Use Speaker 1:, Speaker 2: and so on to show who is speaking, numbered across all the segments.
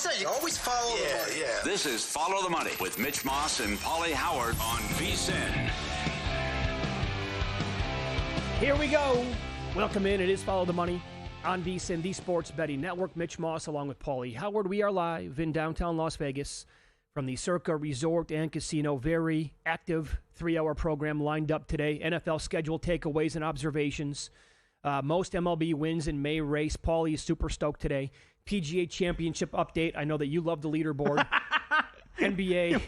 Speaker 1: say? You always follow the money.
Speaker 2: Yeah.
Speaker 3: This is Follow the Money with Mitch Moss and Paulie Howard on VSiN.
Speaker 4: Here we go. Welcome in. It is Follow the Money on VSiN, the Sports Betting Network. Mitch Moss along with Paulie Howard. We are live in downtown Las Vegas from the Circa Resort and Casino. Very active 3-hour program lined up today. NFL schedule takeaways and observations. Most MLB wins in May race. Paulie is super stoked today. PGA Championship update. I know that you love the leaderboard. NBA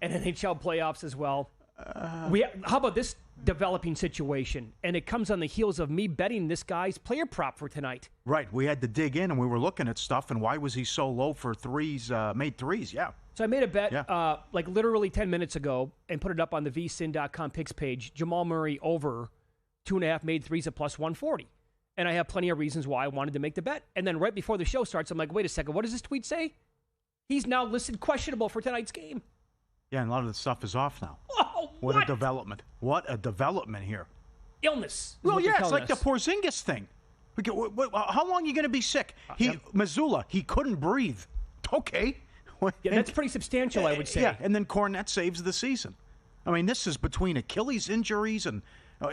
Speaker 4: and NHL playoffs as well. How about this developing situation? And it comes on the heels of me betting this guy's player prop for tonight.
Speaker 5: Right. We had to dig in, and we were looking at stuff, and why was he so low for threes, made threes, yeah.
Speaker 4: So I made a bet like literally 10 minutes ago and put it up on the VSiN.com picks page. Jamal Murray over 2.5 made threes at plus 140. And I have plenty of reasons why I wanted to make the bet. And then right before the show starts, I'm like, wait a second, what does this tweet say? He's now listed questionable for tonight's game.
Speaker 5: Yeah, and a lot of the stuff is off now.
Speaker 4: Oh,
Speaker 5: what a development. What a development here.
Speaker 4: Illness.
Speaker 5: Well, yeah, it's like the Porzingis thing. How long are you going to be sick? Missoula, he couldn't breathe. Okay.
Speaker 4: Yeah, that's pretty substantial, I would say.
Speaker 5: Yeah, and then Cornette saves the season. I mean, this is between Achilles injuries and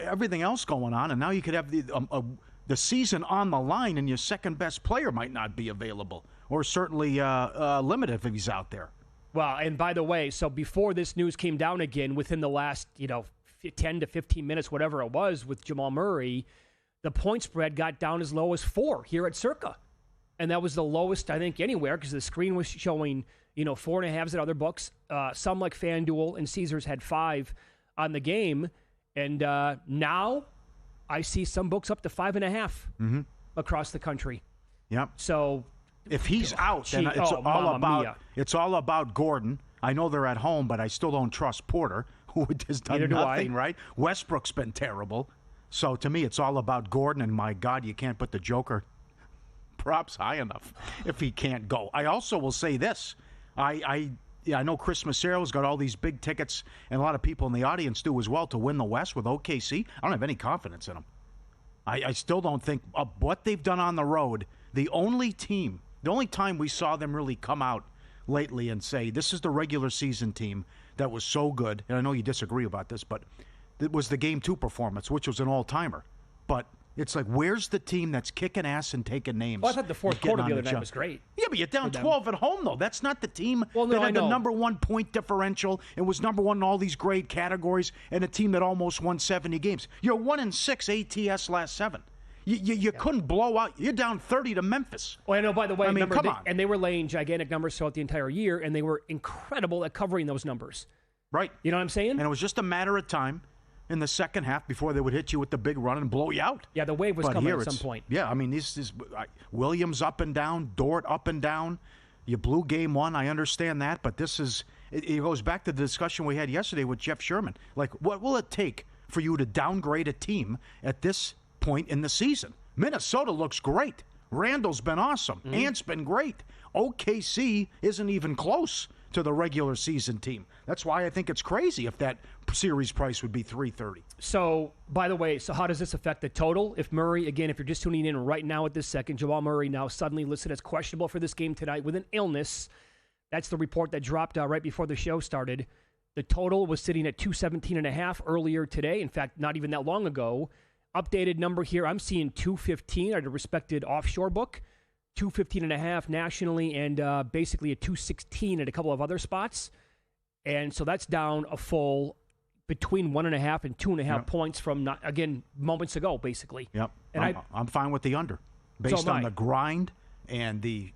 Speaker 5: everything else going on, and now you could have the season on the line, and your second-best player might not be available, or certainly limited if he's out there.
Speaker 4: Well, and by the way, so before this news came down again, within the last 10 to 15 minutes, whatever it was, with Jamal Murray, the point spread got down as low as 4 here at Circa. And that was the lowest, I think, anywhere, because the screen was showing 4.5s at other books. Some like FanDuel and Caesars had 5 on the game. And now I see some books up to 5.5 across the country.
Speaker 5: Yep.
Speaker 4: So
Speaker 5: if he's out, then it's all about Gordon. I know they're at home, but I still don't trust Porter, who has done nothing, right? Westbrook's been terrible. So to me, it's all about Gordon, and my God, you can't put the Joker props high enough if he can't go. I also will say this. I know Chris Macero's got all these big tickets, and a lot of people in the audience do as well, to win the West with OKC. I don't have any confidence in them. I still don't think what they've done on the road, the only time we saw them really come out lately and say, this is the regular season team that was so good, and I know you disagree about this, but it was the Game 2 performance, which was an all-timer. But it's like, where's the team that's kicking ass and taking names?
Speaker 4: Well, I thought the fourth quarter the other night was great.
Speaker 5: Yeah, but you're down 12 at home, though. That's not the team
Speaker 4: that
Speaker 5: had the number one point differential and was number one in all these grade categories, and a team that almost won 70 games. You're 1-6 ATS last 7. You couldn't blow out. You're down 30 to Memphis.
Speaker 4: Well, I know, by the way,
Speaker 5: come on.
Speaker 4: And they were laying gigantic numbers throughout the entire year, and they were incredible at covering those numbers.
Speaker 5: Right.
Speaker 4: You know what I'm saying?
Speaker 5: And it was just a matter of time in the second half before they would hit you with the big run and blow you out.
Speaker 4: Yeah, the wave was coming at some point.
Speaker 5: Yeah, I mean, this is Williams up and down, Dort up and down. You blew game 1, I understand that, but this is it goes back to the discussion we had yesterday with Jeff Sherman. Like, what will it take for you to downgrade a team at this point in the season? Minnesota looks great. Randall's been awesome. Ant's been great. OKC isn't even close to the regular season team. That's why I think it's crazy if that series price would be $330.
Speaker 4: So, by the way, how does this affect the total? If Murray, again, if you're just tuning in right now at this second, Jamal Murray now suddenly listed as questionable for this game tonight with an illness. That's the report that dropped right before the show started. The total was sitting at 217.5 earlier today. In fact, not even that long ago. Updated number here, I'm seeing 215 at a respected offshore book. 215.5 nationally, and basically a 216 at a couple of other spots. And so that's down a full between 1.5 and 2.5 points from, moments ago, basically.
Speaker 5: Yep.
Speaker 4: And
Speaker 5: I'm fine with the under. Based on the grind and the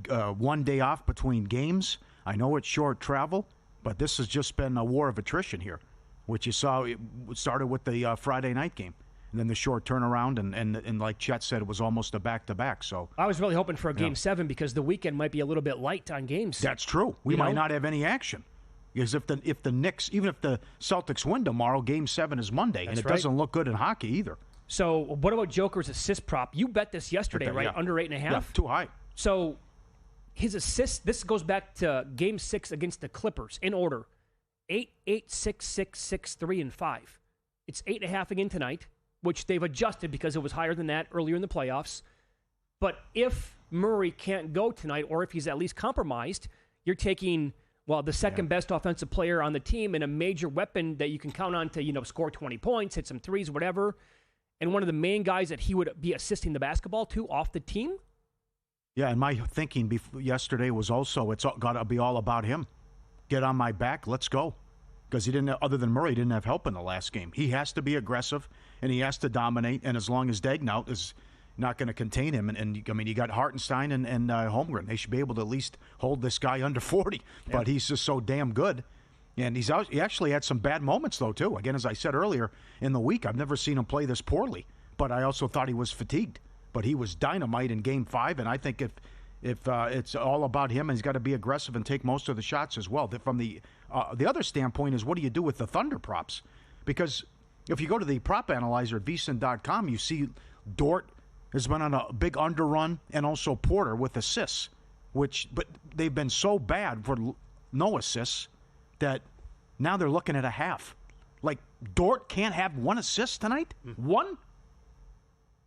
Speaker 5: 1 day off between games. I know it's short travel, but this has just been a war of attrition here, which you saw it started with the Friday night game. And then the short turnaround, and like Chet said, it was almost a back-to-back. So
Speaker 4: I was really hoping for a Game 7 because the weekend might be a little bit light on games.
Speaker 5: That's true. We might not have any action. Because if the Knicks, even if the Celtics win tomorrow, Game 7 is Monday. And it doesn't look good in hockey either. So
Speaker 4: what about Joker's assist prop? You bet this yesterday, right? Under 8.5?
Speaker 5: Yeah, too high.
Speaker 4: So his assist, this goes back to Game 6 against the Clippers in order. 8, 6, 6, 6, 3, and 5. It's 8.5 again tonight, which they've adjusted because it was higher than that earlier in the playoffs. But if Murray can't go tonight, or if he's at least compromised, you're taking, the second best offensive player on the team and a major weapon that you can count on to, score 20 points, hit some threes, whatever, and one of the main guys that he would be assisting the basketball to off the team?
Speaker 5: Yeah, and my thinking yesterday was also it's got to be all about him. Get on my back, let's go. Because he didn't, other than Murray, didn't have help in the last game. He has to be aggressive, and he has to dominate, and as long as Dagnaut is not going to contain him, and you got Hartenstein and Holmgren. They should be able to at least hold this guy under 40, but he's just so damn good. And he actually had some bad moments, though, too. Again, as I said earlier in the week, I've never seen him play this poorly, but I also thought he was fatigued. But he was dynamite in Game 5, and I think if it's all about him, and he's got to be aggressive and take most of the shots as well. From the other standpoint is, what do you do with the Thunder props? Because if you go to the prop analyzer at VSiN.com, you see Dort has been on a big underrun, and also Porter with assists, but they've been so bad for no assists that now they're looking at a half. Like, Dort can't have one assist tonight? One?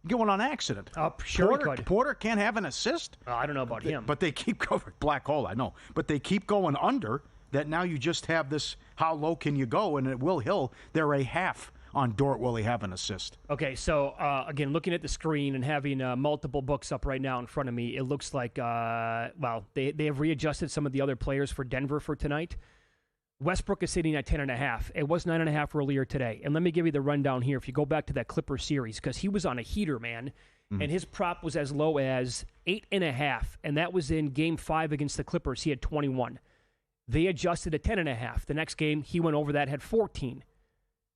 Speaker 5: Get one on accident.
Speaker 4: Sure he could.
Speaker 5: Porter can't have an assist?
Speaker 4: I don't know about him.
Speaker 5: But they keep going, black hole, I know. But they keep going under, that now you just have this, how low can you go? And at Will Hill, they're a half on Dort. Will he have an assist?
Speaker 4: Okay, so again, looking at the screen and having multiple books up right now in front of me, it looks like, they have readjusted some of the other players for Denver for tonight. Westbrook is sitting at 10.5. It was 9.5 earlier today. And let me give you the rundown here. If you go back to that Clippers series, because he was on a heater, man, and his prop was as low as 8.5, and that was in Game 5 against the Clippers. He had 21. They adjusted to 10.5. The next game, he went over that, had 14.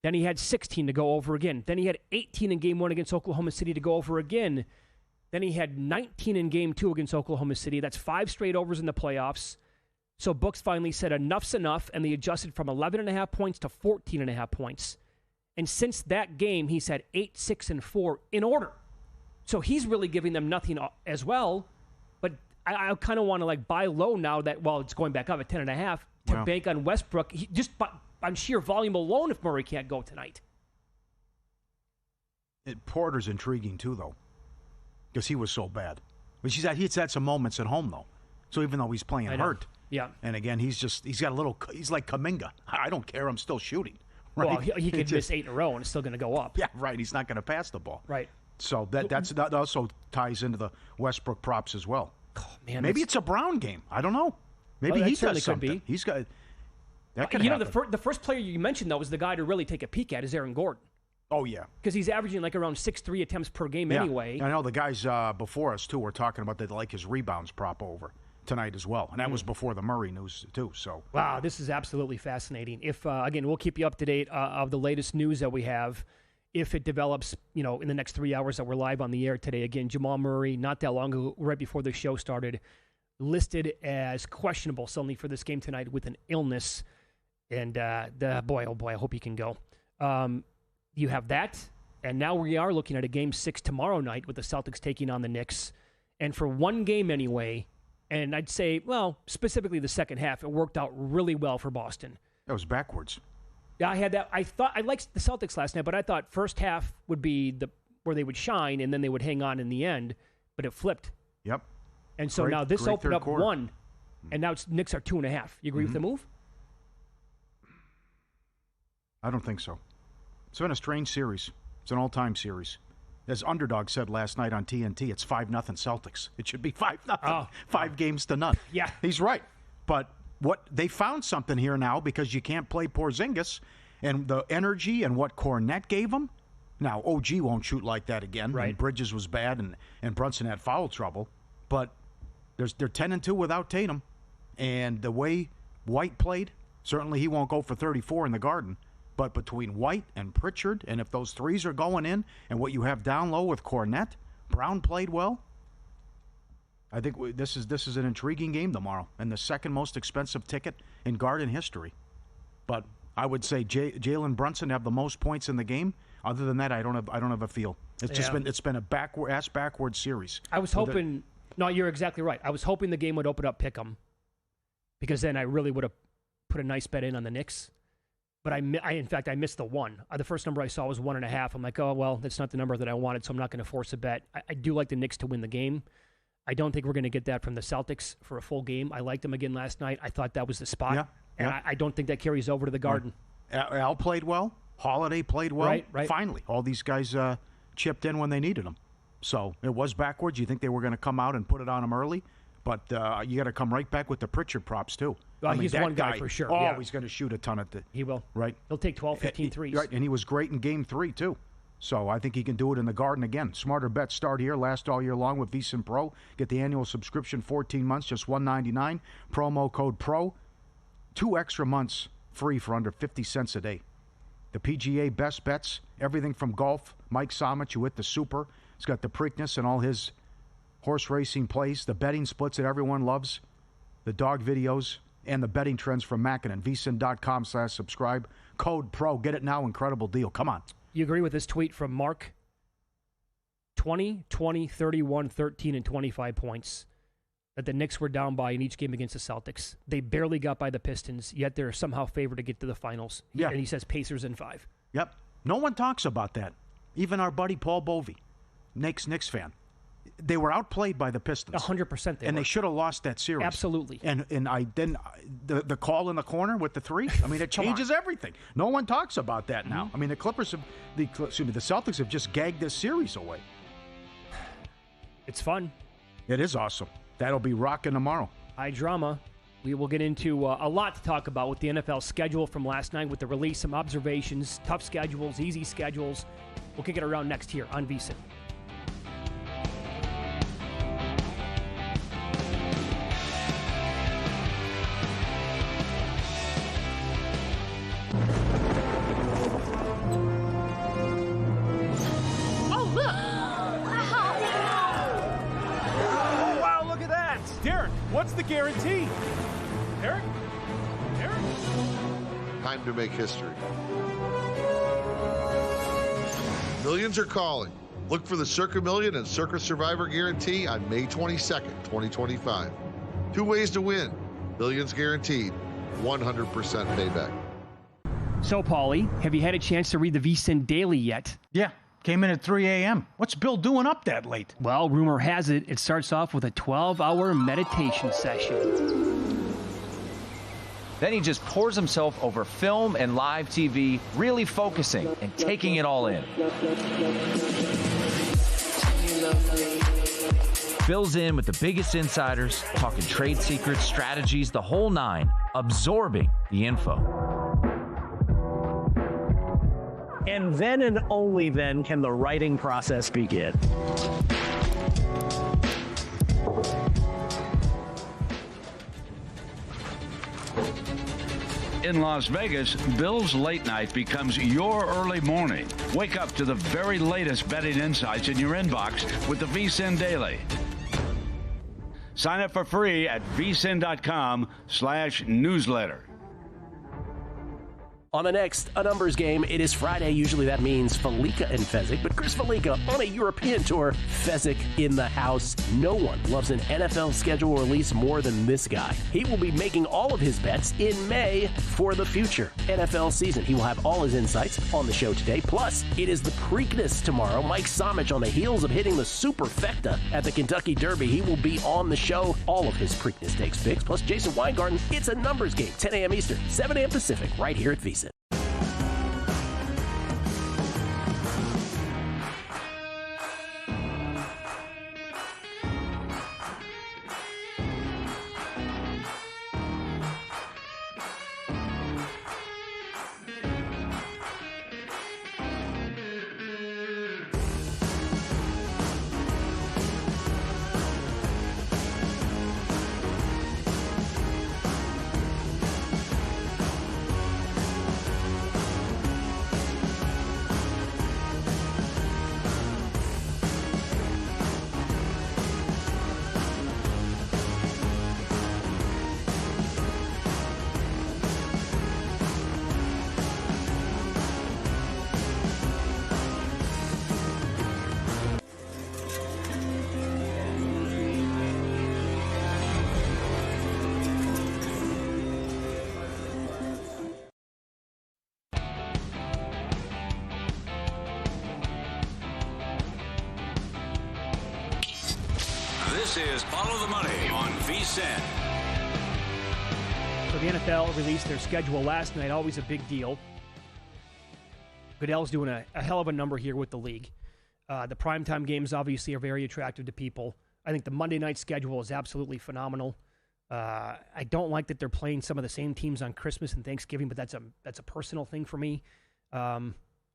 Speaker 4: Then he had 16 to go over again. Then he had 18 in Game 1 against Oklahoma City to go over again. Then he had 19 in Game 2 against Oklahoma City. That's 5 straight overs in the playoffs. So books finally said enough's enough, and they adjusted from 11.5 points to 14.5 points. And since that game, he's had 8, 6, and 4 in order. So he's really giving them nothing as well. But I kind of want to buy low now that, it's going back up at 10.5 to bank on Westbrook. Just on sheer volume alone, if Murray can't go tonight.
Speaker 5: Porter's intriguing too, though, because he was so bad. But he's had some moments at home, though. So even though he's playing hurt, and again, he's like Kuminga. I don't care. I'm still shooting. Right?
Speaker 4: Well, he could miss 8 in a row and it's still going to go up.
Speaker 5: Yeah, right. He's not going to pass the ball.
Speaker 4: Right.
Speaker 5: So that also ties into the Westbrook props as well.
Speaker 4: Oh, man,
Speaker 5: maybe it's a Brown game. I don't know. Maybe he does something.
Speaker 4: Could be.
Speaker 5: He's got. That could happen.
Speaker 4: The first player you mentioned, though, was the guy to really take a peek at is Aaron Gordon.
Speaker 5: Oh, yeah.
Speaker 4: Because he's averaging around 6-3 attempts per game anyway.
Speaker 5: I know the guys before us, too, were talking about they like his rebounds prop over tonight as well. And that was before the Murray news, too. So
Speaker 4: wow, this is absolutely fascinating. If again, we'll keep you up to date of the latest news that we have. If it develops, in the next 3 hours that we're live on the air today. Again, Jamal Murray, not that long ago, right before the show started, listed as questionable suddenly for this game tonight with an illness. And boy, oh boy, I hope he can go. You have that, and now we are looking at a Game 6 tomorrow night with the Celtics taking on the Knicks. And for one game anyway, and I'd say, specifically the second half, it worked out really well for Boston.
Speaker 5: That was backwards.
Speaker 4: Yeah, I had that. I liked the Celtics last night, but I thought first half would be where they would shine, and then they would hang on in the end. But it flipped.
Speaker 5: Yep.
Speaker 4: And so now this opened up 1, and now Knicks are 2.5. You agree with the move?
Speaker 5: I don't think so. It's been a strange series. It's an all-time series. As Underdog said last night on TNT, it's 5-0 Celtics. It should be 5-0. 5 games to none.
Speaker 4: Yeah.
Speaker 5: He's right. But they found something here now because you can't play Porzingis, and the energy and what Cornette gave him. Now, OG won't shoot like that again.
Speaker 4: Right.
Speaker 5: And Bridges was bad, and Brunson had foul trouble. But they're 10-2 without Tatum. And the way White played, certainly he won't go for 34 in the Garden. But between White and Pritchard, and if those threes are going in, and what you have down low with Cornette, Brown played well. I think this is an intriguing game tomorrow, and the second most expensive ticket in Garden history. But I would say Jalen Brunson have the most points in the game. Other than that, I don't have a feel. It's been a backward series.
Speaker 4: I was hoping. No, you're exactly right. I was hoping the game would open up pick'em, because then I really would have put a nice bet in on the Knicks. But in fact, I missed the 1. The first number I saw was 1.5. I'm like, oh, well, that's not the number that I wanted, so I'm not going to force a bet. I do like the Knicks to win the game. I don't think we're going to get that from the Celtics for a full game. I liked them again last night. I thought that was the spot.
Speaker 5: Yeah.
Speaker 4: And I don't think that carries over to the Garden.
Speaker 5: Al played well. Holiday played well.
Speaker 4: Right.
Speaker 5: Finally, all these guys chipped in when they needed them. So it was backwards. You think they were going to come out and put it on them early, but you got to come right back with the Pritchard props too.
Speaker 4: Well, he's one guy for sure.
Speaker 5: Oh, he's going to shoot a ton at the.
Speaker 4: He will.
Speaker 5: Right.
Speaker 4: He'll take 12, 15 threes.
Speaker 5: Right, and he was great in Game 3 too. So I think he can do it in the Garden again. Smarter bets start here, last all year long with VSiN Pro. Get the annual subscription, 14 months, just $199. Promo code PRO. 2 extra months free for under 50 cents a day. The PGA best bets, everything from golf. Mike Somich, who hit the Super. He's got the Preakness and all his horse racing plays. The betting splits that everyone loves. The dog videos and the betting trends from Mackinnon. VSiN.com/subscribe. Code PRO. Get it now. Incredible deal. Come on.
Speaker 4: You agree with this tweet from Mark? 20, 20, 31, 13, and 25 points that the Knicks were down by in each game against the Celtics. They barely got by the Pistons, yet they're somehow favored to get to the finals.
Speaker 5: Yeah.
Speaker 4: And he says Pacers in 5.
Speaker 5: Yep. No one talks about that. Even our buddy Paul Bovey, Knicks fan. They were outplayed by the Pistons.
Speaker 4: 100% they
Speaker 5: and
Speaker 4: were.
Speaker 5: They should have lost that series.
Speaker 4: Absolutely.
Speaker 5: And I didn't the call in the corner with the 3. I mean, it changes everything. No one talks about that now. I mean, the Celtics have just gagged this series away.
Speaker 4: It's fun.
Speaker 5: It is awesome. That'll be rocking tomorrow.
Speaker 4: High drama. We will get into a lot to talk about with the NFL schedule from last night with the release, some observations, tough schedules, easy schedules. We'll kick it around next here on VSiN.
Speaker 1: What's the guarantee? Eric?
Speaker 2: Time to make history. Millions are calling. Look for the Circa Million and Circa Survivor Guarantee on May 22nd, 2025. 2 ways to win. Millions guaranteed. 100% payback.
Speaker 4: So, Paulie, have you had a chance to read the VSiN Daily yet?
Speaker 5: Yeah. Came in at 3 a.m. What's Bill doing up that late?
Speaker 4: Well, rumor has it starts off with a 12-hour meditation session.
Speaker 6: Then he just pours himself over film and live TV, really focusing and taking it all in. Bill's in with the biggest insiders, talking trade secrets, strategies, the whole 9, absorbing the info.
Speaker 7: And then and only then can the writing process begin.
Speaker 8: In Las Vegas, Bill's late night becomes your early morning. Wake up to the very latest betting insights in your inbox with the VSiN Daily. Sign up for free at vsin.com/newsletter.
Speaker 7: On the next A Numbers Game, it is Friday. Usually that means Felica and Fezzik, but Chris Felica on a European tour. Fezzik in the house. No one loves an NFL schedule release more than this guy. He will be making all of his bets in May for the future NFL season. He will have all his insights on the show today. Plus, it is the Preakness tomorrow. Mike Somich on the heels of hitting the Superfecta at the Kentucky Derby. He will be on the show. All of his Preakness takes picks. Plus, Jason Weingarten. It's A Numbers Game. 10 a.m. Eastern, 7 a.m. Pacific, right here at VSiN.
Speaker 3: This is Follow the Money on VSiN.
Speaker 4: So the NFL released their schedule last night, always a big deal. Goodell's doing a hell of a number here with the league. The primetime games obviously are very attractive to people. I think the Monday night schedule is absolutely phenomenal. I don't like that they're playing some of the same teams on Christmas and Thanksgiving, but that's a personal thing for me.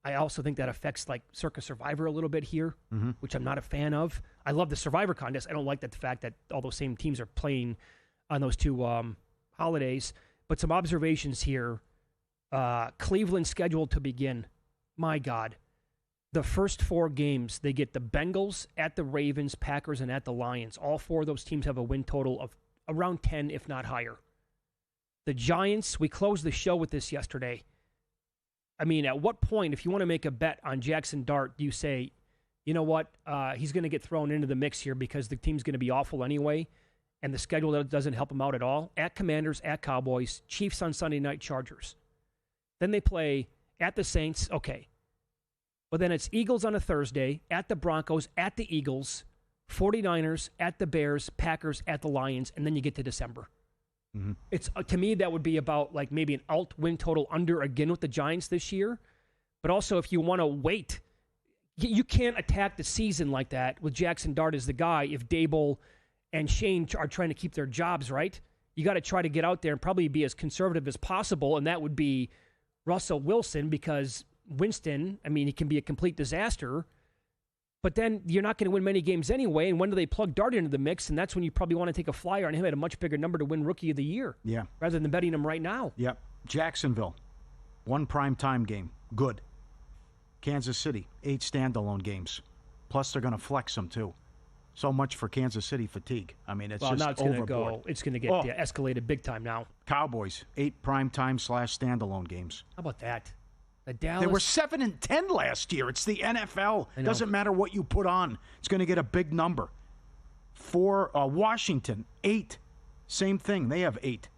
Speaker 4: I also think that affects like Circa Survivor a little bit here, which I'm not a fan of. I love the Survivor contest. I don't like the fact that all those same teams are playing on those two holidays. But some observations here. Cleveland scheduled to begin. My God. The first 4 games, they get the Bengals, at the Ravens, Packers, and at the Lions. All 4 of those teams have a win total of around 10, if not higher. The Giants, we closed the show with this yesterday. I mean, at what point, if you want to make a bet on Jackson Dart, do you say, you know what, he's going to get thrown into the mix here because the team's going to be awful anyway, and the schedule doesn't help him out at all? At Commanders, at Cowboys, Chiefs on Sunday night, Chargers. Then they play at the Saints, okay. But then it's Eagles on a Thursday, at the Broncos, at the Eagles, 49ers, at the Bears, Packers, at the Lions, and then you get to December. It's to me, that would be about like maybe an alt win total under again with the Giants this year. But also, if you want to wait, you can't attack the season like that with Jackson Dart as the guy if Dable and Shane are trying to keep their jobs, right? You got to try to get out there and probably be as conservative as possible, and that would be Russell Wilson, because Winston, I mean, he can be a complete disaster. But then you're not going to win many games anyway. And when do they plug Dart into the mix? And that's when you probably want to take a flyer on him at a much bigger number to win Rookie of the Year. Yeah. Rather than betting him right now.
Speaker 5: Yep. Jacksonville, 1 primetime game. Good. Kansas City, 8 standalone games. Plus they're going to flex them too. So much for Kansas City fatigue. I mean, it's just overboard.
Speaker 4: It's going to get escalated big time now.
Speaker 5: Cowboys, 8 primetime / standalone games.
Speaker 4: How about that? The Dallas.
Speaker 5: They were 7-10 last year. It's the NFL. It doesn't matter what you put on. It's going to get a big number. For Washington, 8. Same thing. They have 8.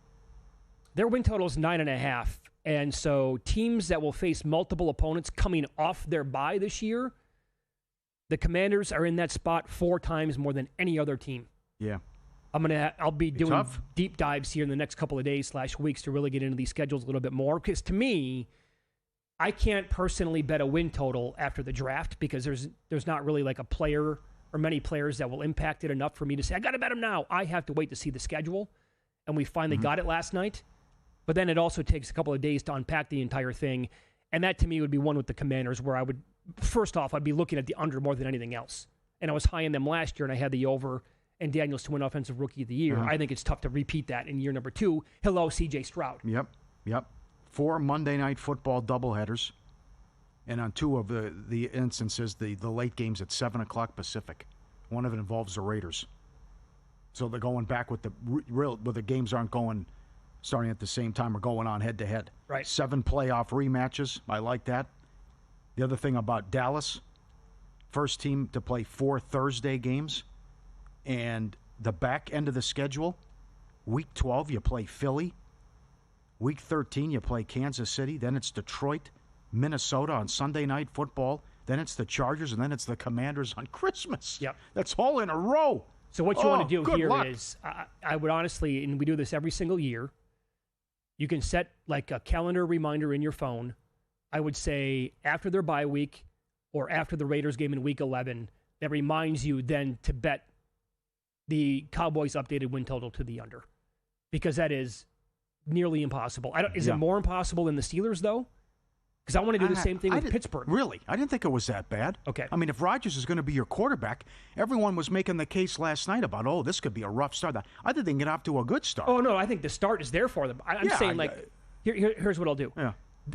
Speaker 4: Their win total is 9.5. And so teams that will face multiple opponents coming off their bye this year, the Commanders are in that spot 4 times more than any other team.
Speaker 5: Yeah.
Speaker 4: I'll be doing deep dives here in the next couple of days / weeks to really get into these schedules a little bit more. Because to me, I can't personally bet a win total after the draft because there's not really like a player or many players that will impact it enough for me to say, I got to bet them now. I have to wait to see the schedule, and we finally got it last night. But then it also takes a couple of days to unpack the entire thing, and that to me would be one with the Commanders where I would, first off, I'd be looking at the under more than anything else. And I was high in them last year, and I had the over and Daniels to win Offensive Rookie of the Year. I think it's tough to repeat that in year number 2. Hello, C.J. Stroud.
Speaker 5: Yep. 4 Monday Night Football doubleheaders, and on 2 of the instances, the late games at 7 o'clock Pacific. One of it involves the Raiders. So they're going back with the games aren't going starting at the same time or going on head-to-head.
Speaker 4: Right.
Speaker 5: 7 playoff rematches. I like that. The other thing about Dallas, first team to play 4 Thursday games, and the back end of the schedule, Week 12, you play Philly. Week 13, you play Kansas City. Then it's Detroit, Minnesota on Sunday Night Football. Then it's the Chargers, and then it's the Commanders on Christmas.
Speaker 4: Yep.
Speaker 5: That's all in a row.
Speaker 4: So what you want to do here is, I would honestly, and we do this every single year, you can set like a calendar reminder in your phone. I would say after their bye week or after the Raiders game in Week 11, that reminds you then to bet the Cowboys' updated win total to the under. Because that is nearly impossible. Is it more impossible than the Steelers, though? Because I want to do the same thing with Pittsburgh.
Speaker 5: Really? I didn't think it was that bad.
Speaker 4: Okay.
Speaker 5: I mean, if Rodgers is going to be your quarterback, everyone was making the case last night about, this could be a rough start. I think they can get off to a good start.
Speaker 4: Oh, no, I think the start is there for them. I'm saying, here's what I'll do.
Speaker 5: Yeah.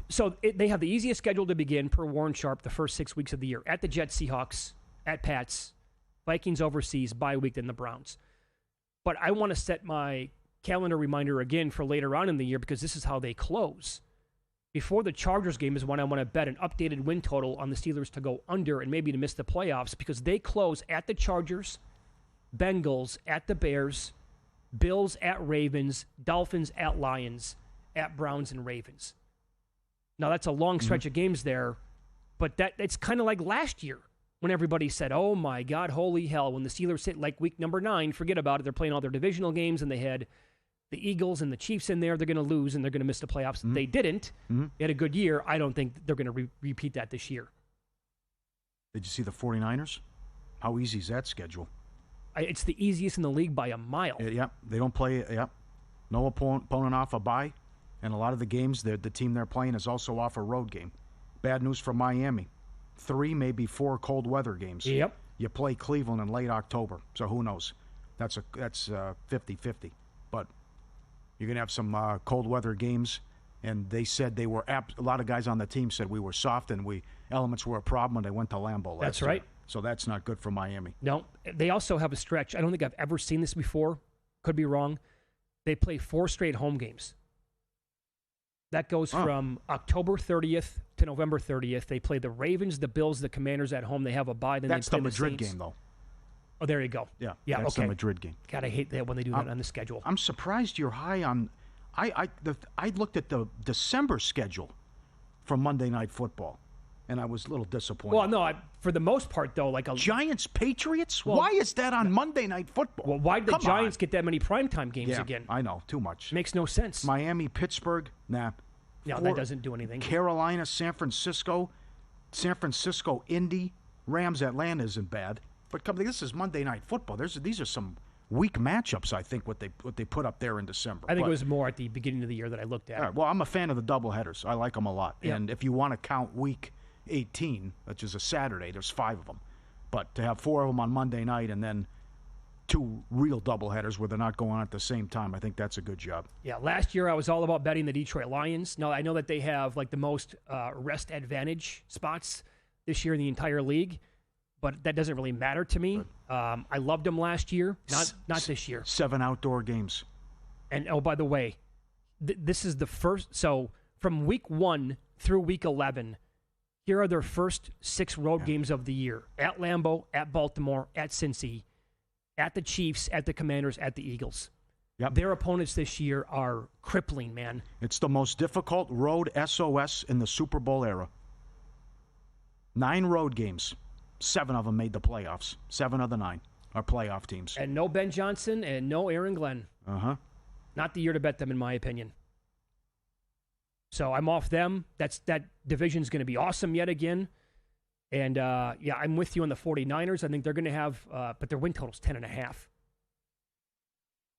Speaker 4: So they have the easiest schedule to begin per Warren Sharp the first 6 weeks of the year. At the Jets, Seahawks, at Pats, Vikings overseas, bye week, then the Browns. But I want to set my calendar reminder again for later on in the year because this is how they close. Before the Chargers game is when I want to bet an updated win total on the Steelers to go under and maybe to miss the playoffs because they close at the Chargers, Bengals, at the Bears, Bills at Ravens, Dolphins at Lions, at Browns and Ravens. Now, that's a long stretch of games there, but it's kind of like last year when everybody said, oh my God, holy hell, when the Steelers hit like week number 9, forget about it. They're playing all their divisional games, and they had the Eagles and the Chiefs in there. They're going to lose, and they're going to miss the playoffs. Mm-hmm. They didn't. Mm-hmm. They had a good year. I don't think they're going to repeat that this year.
Speaker 5: Did you see the 49ers? How easy is that schedule?
Speaker 4: It's the easiest in the league by a mile.
Speaker 5: Yeah, they don't play. Yeah, no opponent off a bye, and a lot of the games, the team they're playing is also off a road game. Bad news for Miami. 3, maybe 4 cold weather games.
Speaker 4: Yep.
Speaker 5: You play Cleveland in late October, so who knows? That's 50-50. But you're going to have some cold weather games, and they said they were a lot of guys on the team said we were soft and elements were a problem when they went to Lambeau last year.
Speaker 4: Right.
Speaker 5: So that's not good for Miami.
Speaker 4: No, they also have a stretch. I don't think I've ever seen this before. Could be wrong. They play 4 straight home games. That goes from October 30th to November 30th. They play the Ravens, the Bills, the Commanders at home. They have a bye. Then
Speaker 5: that's
Speaker 4: they play
Speaker 5: the Madrid
Speaker 4: Saints.
Speaker 5: game, though.
Speaker 4: Oh, there you go.
Speaker 5: Yeah,
Speaker 4: that's
Speaker 5: the Madrid game.
Speaker 4: God, I hate that when they do that on the schedule.
Speaker 5: I'm surprised you're high on. I looked at the December schedule for Monday Night Football, and I was a little disappointed.
Speaker 4: Well, no, for the most part, though, like
Speaker 5: Giants Patriots. Why is that on Monday Night Football?
Speaker 4: Well, why did the Giants get that many primetime games again?
Speaker 5: I know, too much.
Speaker 4: Makes no sense.
Speaker 5: Miami, Pittsburgh, nah.
Speaker 4: No, that doesn't do anything.
Speaker 5: Carolina, San Francisco, Indy, Rams, Atlanta isn't bad. But this is Monday Night Football. These are some weak matchups, I think, what they put up there in December.
Speaker 4: I think it was more at the beginning of the year that I looked at.
Speaker 5: All right, well, I'm a fan of the doubleheaders. I like them a lot. Yeah. And if you want to count week 18, which is a Saturday, there's 5 of them. But to have 4 of them on Monday night and then 2 real doubleheaders where they're not going on at the same time, I think that's a good job.
Speaker 4: Yeah, last year I was all about betting the Detroit Lions. Now, I know that they have like the most rest advantage spots this year in the entire league, but that doesn't really matter to me. I loved them last year, not this year.
Speaker 5: 7 outdoor games.
Speaker 4: And, oh, by the way, this is the first. So from week 1 through week 11, here are their first 6 road games of the year. At Lambeau, at Baltimore, at Cincy, at the Chiefs, at the Commanders, at the Eagles.
Speaker 5: Yep.
Speaker 4: Their opponents this year are crippling, man.
Speaker 5: It's the most difficult road SOS in the Super Bowl era. 9 road games. 7 of them made the playoffs. 7 of the 9 are playoff teams.
Speaker 4: And no Ben Johnson and no Aaron Glenn.
Speaker 5: Uh-huh.
Speaker 4: Not the year to bet them, in my opinion. So I'm off them. That division's going to be awesome yet again. And, I'm with you on the 49ers. I think they're going to have, but their win total's 10.5.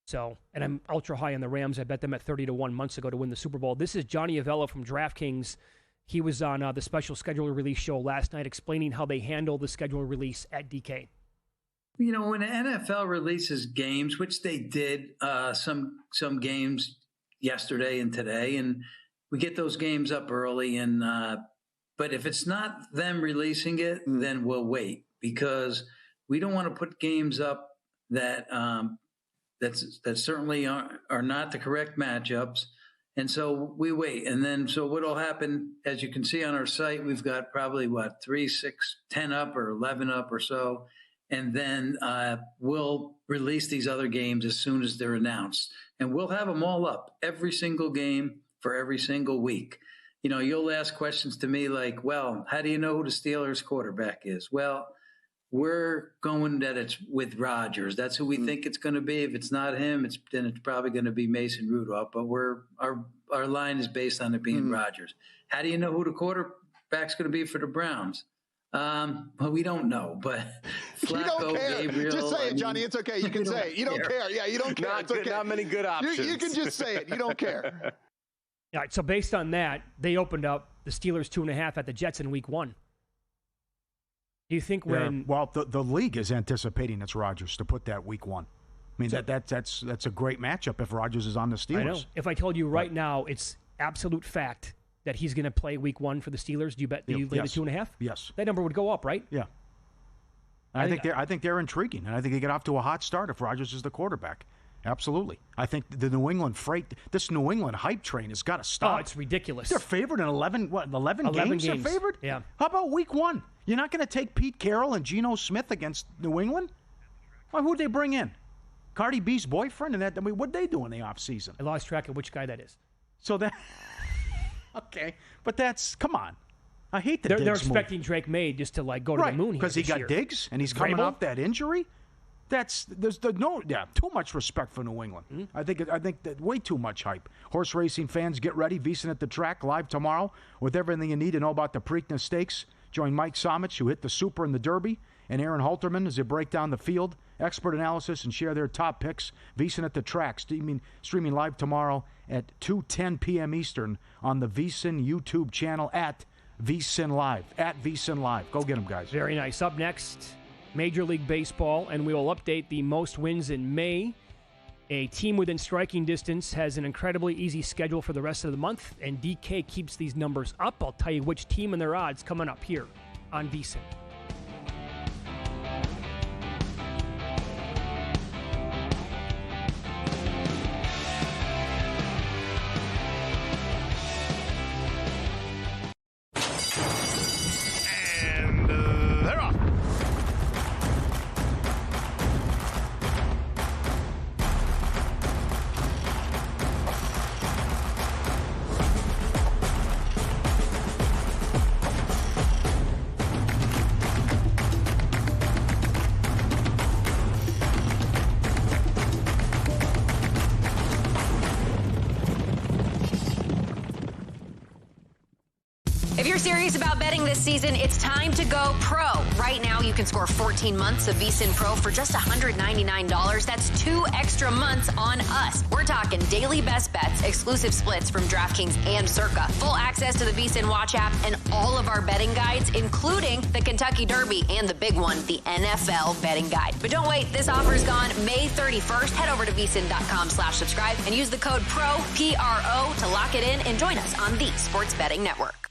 Speaker 4: So, and I'm ultra high on the Rams. I bet them at 30-1 months ago to win the Super Bowl. This is Johnny Avello from DraftKings. He was on the special schedule release show last night explaining how they handle the schedule release at DK.
Speaker 9: You know, when the NFL releases games, which they did some games yesterday and today, and we get those games up early, and but if it's not them releasing it, then we'll wait, because we don't want to put games up that that certainly are not the correct matchups. And so we wait. And then, so what will happen, as you can see on our site, we've got probably 3, 6, 10 up or 11 up or so. And then we'll release these other games as soon as they're announced. And we'll have them all up, every single game for every single week. You know, you'll ask questions to me like, well, how do you know who the Steelers quarterback is? Well, we're going that it's with Rodgers. That's who we think it's going to be. If it's not him, then it's probably going to be Mason Rudolph. But our line is based on it being Rodgers. How do you know who the quarterback's going to be for the Browns? Well, we don't know, but Flacco,
Speaker 10: you don't care.
Speaker 9: Gabriel,
Speaker 10: just say it, Johnny. It's okay. You can say it. You don't care. Yeah, you don't care. It's okay.
Speaker 11: Not many good options.
Speaker 10: You can just say it. You don't care.
Speaker 4: All right, so based on that, they opened up the Steelers 2.5 at the Jets in week 1. Do you think when...
Speaker 5: Well, the league is anticipating it's Rodgers to put that week 1. I mean, that's a great matchup if Rodgers is on the Steelers.
Speaker 4: I know. If I told you right now it's absolute fact that he's going to play week 1 for the Steelers, do you bet? Do you lay the 2.5?
Speaker 5: Yes.
Speaker 4: That number would go up, right?
Speaker 5: Yeah. I think they're intriguing, and I think they get off to a hot start if Rodgers is the quarterback. Absolutely. I think this New England hype train has got to stop.
Speaker 4: Oh, it's ridiculous.
Speaker 5: They're favored in 11 games? They're favored?
Speaker 4: Yeah.
Speaker 5: How about week 1? You're not going to take Pete Carroll and Geno Smith against New England? Well, who'd they bring in? Cardi B's boyfriend? What'd they do in the offseason?
Speaker 4: I lost track of which guy that is.
Speaker 5: So that... Okay. But come on. I hate the
Speaker 4: they're
Speaker 5: Diggs
Speaker 4: expecting
Speaker 5: move.
Speaker 4: Drake May just to go to the moon
Speaker 5: because he got
Speaker 4: year.
Speaker 5: Diggs and he's coming off that injury. There's too much respect for New England.
Speaker 4: Mm-hmm.
Speaker 5: I think that way too much hype. Horse racing fans, get ready. VSiN at the Track live tomorrow with everything you need to know about the Preakness Stakes. Join Mike Somich, who hit the Super and the Derby, and Aaron Halterman as they break down the field, expert analysis, and share their top picks. VSiN at the Track, streaming live tomorrow at 2:10 p.m. Eastern on the VSiN YouTube channel at VSiN Live. At VSiN Live. Go get them, guys.
Speaker 4: Very nice. Up next, Major League Baseball, and we will update the most wins in May. A team within striking distance has an incredibly easy schedule for the rest of the month, and DK keeps these numbers up. I'll tell you which team and their odds coming up here on VSiN.
Speaker 11: If you're serious about betting this season, it's time to go pro. Right now, you can score 14 months of VSiN Pro for just $199. That's 2 extra months on us. We're talking daily best bets, exclusive splits from DraftKings and Circa, full access to the VSiN Watch app, and all of our betting guides, including the Kentucky Derby and the big one, the NFL betting guide. But don't wait, this offer's gone May 31st. Head over to VSiN.com/subscribe and use the code PRO, P-R-O, to lock it in and join us on the Sports Betting Network.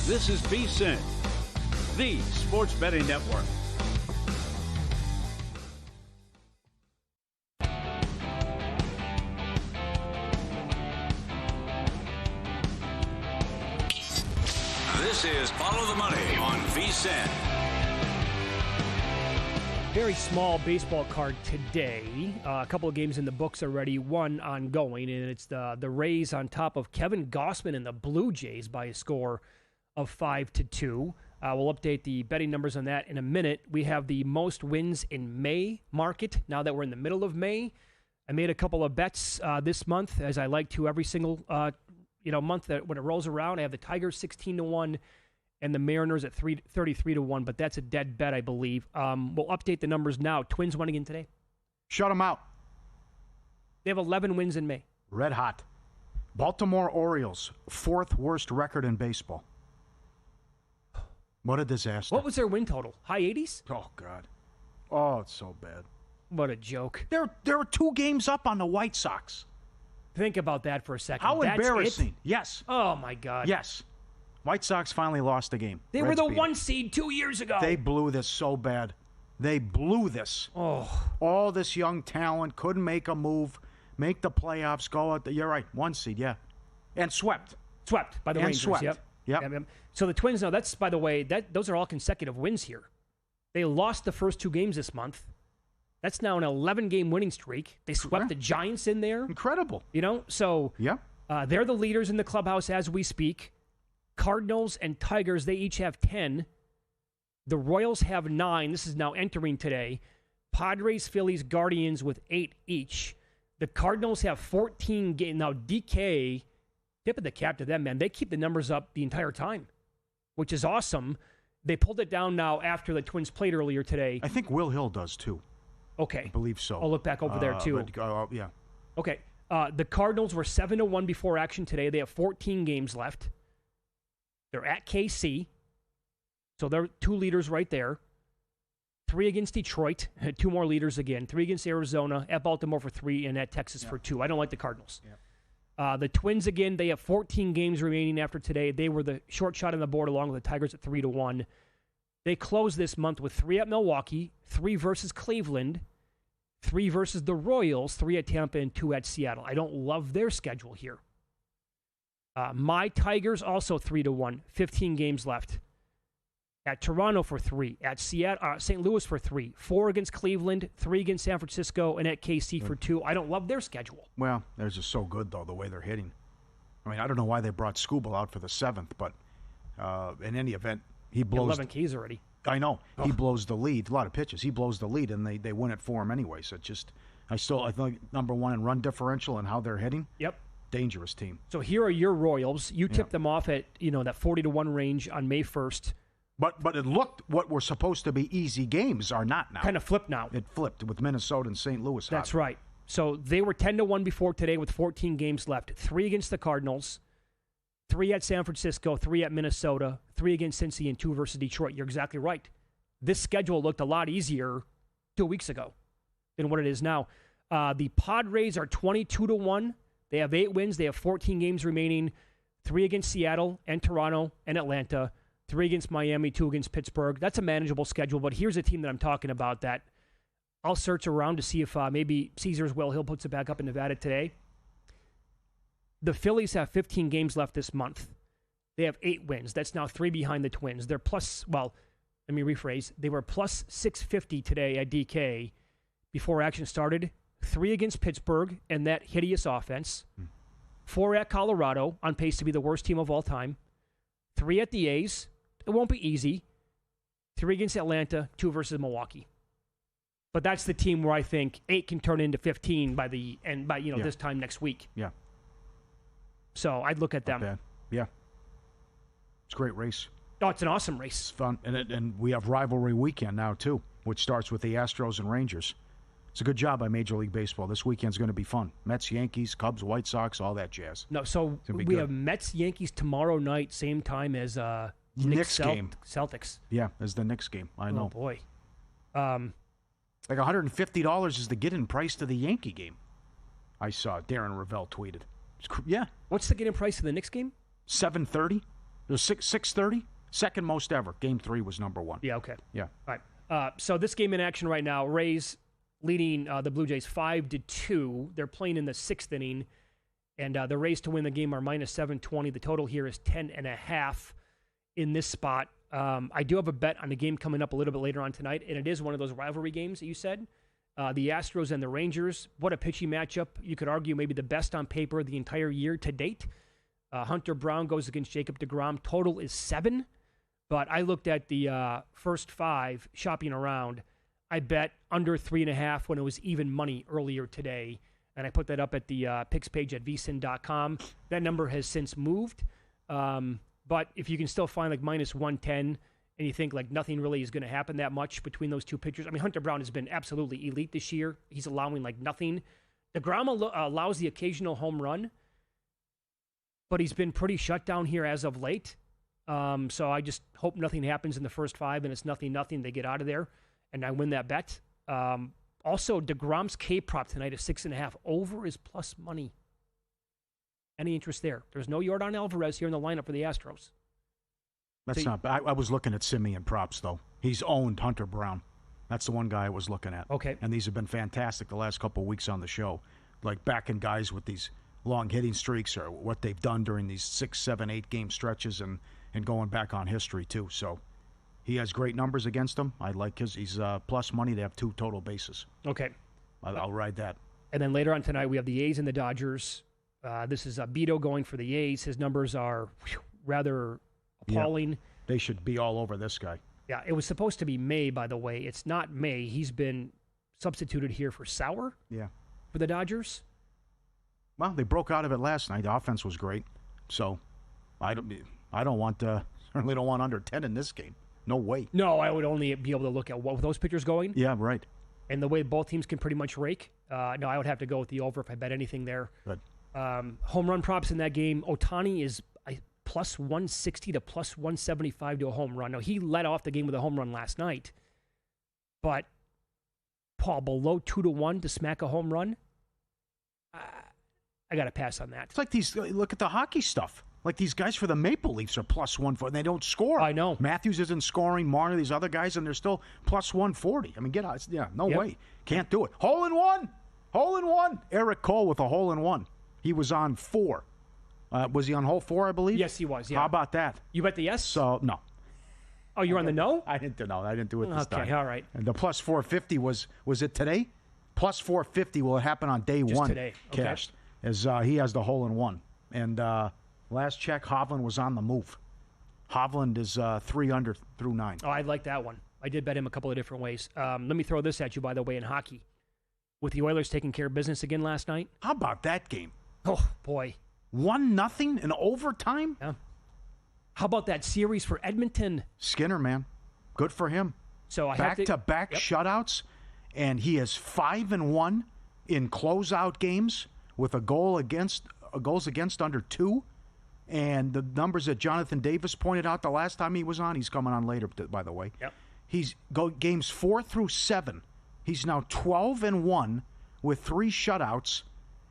Speaker 8: This is VSiN, the Sports Betting Network.
Speaker 3: VSiN.
Speaker 4: Very small baseball card today. A couple of games in the books already, one ongoing, and it's the Rays on top of Kevin Gausman and the Blue Jays by a score of 5-2. We'll update the betting numbers on that in a minute. We have the most wins in May market now that we're in the middle of May. I made a couple of bets this month, as I like to every single month that when it rolls around. I have the Tigers 16-1 and the Mariners at 33-1, but that's a dead bet, I believe. We'll update the numbers now. Twins won again today.
Speaker 5: Shut them out.
Speaker 4: They have 11 wins in May.
Speaker 5: Red hot. Baltimore Orioles, 4th worst record in baseball. What a disaster.
Speaker 4: What was their win total? High 80s?
Speaker 5: Oh, God. Oh, it's so bad.
Speaker 4: What a joke.
Speaker 5: They're 2 games up on the White Sox.
Speaker 4: Think about that for a second.
Speaker 5: How
Speaker 4: That's
Speaker 5: embarrassing.
Speaker 4: It?
Speaker 5: Yes.
Speaker 4: Oh, my God.
Speaker 5: Yes. White Sox finally lost the game.
Speaker 4: They were the 1 seed 2 years ago.
Speaker 5: They blew this so bad. They blew this.
Speaker 4: Oh.
Speaker 5: All this young talent couldn't make a move, make the playoffs, go out. You're right. 1 seed, yeah. And swept.
Speaker 4: Swept by the Rangers.
Speaker 5: Swept.
Speaker 4: Yep.
Speaker 5: Yep.
Speaker 4: So the Twins, now that's, by the way, those are all consecutive wins here. They lost the first 2 games this month. That's now an 11-game winning streak. They swept the Giants in there.
Speaker 5: Incredible.
Speaker 4: So
Speaker 5: yeah.
Speaker 4: They're the leaders in the clubhouse as we speak. Cardinals and Tigers, they each have 10. The Royals have 9. This is now entering today. Padres, Phillies, Guardians with 8 each. The Cardinals have 14 games. Now, DK, tip of the cap to them, man. They keep the numbers up the entire time, which is awesome. They pulled it down now after the Twins played earlier today.
Speaker 5: I think Will Hill does, too.
Speaker 4: Okay.
Speaker 5: I believe so.
Speaker 4: I'll look back over there, too.
Speaker 5: Yeah.
Speaker 4: Okay. The Cardinals were 7-1 before action today. They have 14 games left. They're at KC. So they're 2 leaders right there. 3 against Detroit. 2 more leaders again. 3 against Arizona. At Baltimore for 3 and at Texas for 2. I don't like the Cardinals. Yeah. The Twins, again, they have 14 games remaining after today. They were the short shot on the board along with the Tigers at 3-1. They closed this month with 3 at Milwaukee, 3 versus Cleveland, 3 versus the Royals, 3 at Tampa, and 2 at Seattle. I don't love their schedule here. My Tigers also 3-1, 15 games left. At Toronto for 3, at St. Louis for 3, 4 against Cleveland, 3 against San Francisco, and at KC for 2. I don't love their schedule.
Speaker 5: Well, they're just so good, though, the way they're hitting. I mean, I don't know why they brought Skubal out for the 7th, but in any event, he blows
Speaker 4: 11 Ks already.
Speaker 5: I know. Oh. He blows the lead. A lot of pitches. He blows the lead, and they win it for him anyway. So I think number 1 in run differential and how they're hitting.
Speaker 4: Yep.
Speaker 5: Dangerous team.
Speaker 4: So here are your Royals. You tipped them off at that 40-1 range on May 1st.
Speaker 5: But it looked what were supposed to be easy games are not now.
Speaker 4: Kind of flipped now.
Speaker 5: It flipped with Minnesota and St. Louis.
Speaker 4: That's right. So they were 10-1 before today with 14 games left. 3 against the Cardinals, 3 at San Francisco, 3 at Minnesota, 3 against Cincy, and 2 versus Detroit. You're exactly right. This schedule looked a lot easier 2 weeks ago than what it is now. The Padres are 22-1. They have 8 wins. They have 14 games remaining. 3 against Seattle and Toronto and Atlanta. 3 against Miami, 2 against Pittsburgh. That's a manageable schedule, but here's a team that I'm talking about that I'll search around to see if maybe Caesar's Will Hill puts it back up in Nevada today. The Phillies have 15 games left this month. They have 8 wins. That's now 3 behind the Twins. They're let me rephrase. They were plus 650 today at DK before action started. 3 against Pittsburgh and that hideous offense. 4 at Colorado, on pace to be the worst team of all time. 3 at the A's. It won't be easy. 3 against Atlanta, 2 versus Milwaukee. But that's the team where I think 8 can turn into 15 by this time next week.
Speaker 5: Yeah.
Speaker 4: So I'd look at them.
Speaker 5: Not bad. Yeah. It's a great race.
Speaker 4: Oh, it's an awesome race.
Speaker 5: It's fun. And we have rivalry weekend now, too, which starts with the Astros and Rangers. It's a good job by Major League Baseball. This weekend's going to be fun. Mets, Yankees, Cubs, White Sox, all that jazz.
Speaker 4: No, so we have Mets, Yankees tomorrow night, same time as
Speaker 5: Knicks game.
Speaker 4: Celtics.
Speaker 5: Yeah, as the Knicks game. I know.
Speaker 4: Oh, boy.
Speaker 5: Like $150 is the get-in price to the Yankee game. I saw Darren Ravel tweeted. Yeah.
Speaker 4: What's the get-in price to the Knicks game?
Speaker 5: $730. There's $630. Second most ever. Game 3 was number 1.
Speaker 4: Yeah, okay.
Speaker 5: Yeah.
Speaker 4: All right. So this game in action right now, Rays leading the Blue Jays 5-2. They're playing in the 6th inning, and the Rays to win the game are minus 720. The total here is 10.5 in this spot. I do have a bet on the game coming up a little bit later on tonight, and it is one of those rivalry games that you said. The Astros and the Rangers. What a pitching matchup. You could argue maybe the best on paper the entire year to date. Hunter Brown goes against Jacob deGrom. Total is 7. But I looked at the first 5 shopping around. I bet under 3.5 when it was even money earlier today. And I put that up at the picks page at VSiN.com. That number has since moved. But if you can still find like minus 110 and you think like nothing really is going to happen that much between those two pitchers. I mean, Hunter Brown has been absolutely elite this year. He's allowing like nothing. deGrom allows the occasional home run, but he's been pretty shut down here as of late. So I just hope nothing happens in the first 5 and it's nothing. They get out of there and I win that bet. Also, deGrom's K prop tonight is 6.5. Over is plus money. Any interest there? There's no Yordan Alvarez here in the lineup for the Astros.
Speaker 5: That's not bad. I was looking at Simeon props, though. He's owned Hunter Brown. That's the one guy I was looking at.
Speaker 4: Okay.
Speaker 5: And these have been fantastic the last couple of weeks on the show. Like backing guys with these long hitting streaks or what they've done during these 6, 7, 8 game stretches and going back on history, too. So he has great numbers against him. I like he's plus money. They have 2 total bases.
Speaker 4: Okay.
Speaker 5: I'll ride that.
Speaker 4: And then later on tonight, we have the A's and the Dodgers. This is Beto going for the A's. His numbers are rather appalling.
Speaker 5: Yeah, they should be all over this guy.
Speaker 4: Yeah, it was supposed to be May, by the way. It's not May. He's been substituted here for Sauer.
Speaker 5: Yeah.
Speaker 4: For the Dodgers.
Speaker 5: Well, they broke out of it last night. The offense was great. So I don't want certainly don't want under 10 in this game. No way.
Speaker 4: No, I would only be able to look at what those pitchers going.
Speaker 5: Yeah, right.
Speaker 4: And the way both teams can pretty much rake. No, I would have to go with the over if I bet anything there.
Speaker 5: Good.
Speaker 4: Home run props in that game. Ohtani is plus 160 to plus 175 to a home run. Now, he led off the game with a home run last night. But, Paul, below 2-1 to smack a home run? I got to pass on that.
Speaker 5: It's like look at the hockey stuff. Like these guys for the Maple Leafs are plus 140, and they don't score.
Speaker 4: I know.
Speaker 5: Matthews isn't scoring, Marner, these other guys, and they're still plus 140. I mean, get out. Yeah, no way. Can't do it. Hole in one. Eric Cole with a hole in one. He was on 4. Was he on hole 4, I believe?
Speaker 4: Yes, he was, yeah.
Speaker 5: How about that?
Speaker 4: You bet the yes?
Speaker 5: So, no.
Speaker 4: Oh, you're on the no?
Speaker 5: I didn't do it this time.
Speaker 4: Okay, all right.
Speaker 5: And the plus 450 was it today? Plus 450 will happen on day
Speaker 4: Just
Speaker 5: 1.
Speaker 4: Today. Okay.
Speaker 5: Cashed. As he has the hole in one. And last check, Hovland was on the move. Hovland is 3 under through 9.
Speaker 4: Oh, I like that one. I did bet him a couple of different ways. Let me throw this at you, by the way, in hockey. With the Oilers taking care of business again last night.
Speaker 5: How about that game?
Speaker 4: Oh, boy.
Speaker 5: 1-0 in overtime?
Speaker 4: Yeah. How about that series for Edmonton?
Speaker 5: Skinner, man. Good for him.
Speaker 4: So I
Speaker 5: back-to-back shutouts, and he is 5-1 in closeout games with goals against under 2. And the numbers that Jonathan Davis pointed out the last time he was on, he's coming on later, by the way.
Speaker 4: Yep.
Speaker 5: He's games 4 through 7. He's now 12-1 with 3 shutouts,